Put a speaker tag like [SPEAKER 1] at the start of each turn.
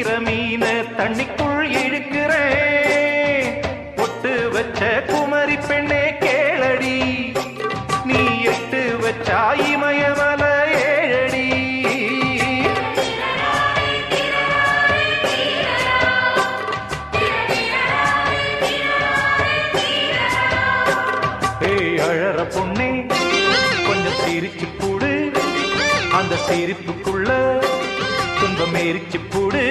[SPEAKER 1] பிடிக்கிற மீன தண்ணிக்குள் இழுக்கிறேன். பொட்டு வச்ச குமரி பெண்ணே கேளடி, நீ எட்டு வச்சா இமயமல ஏழடி. ஏய் அழற பொண்ணே கொஞ்சம் சிரிச்சு கூடு, அந்த சிரிப்புக்குள்ள துன்பம் எரிச்சு போடு.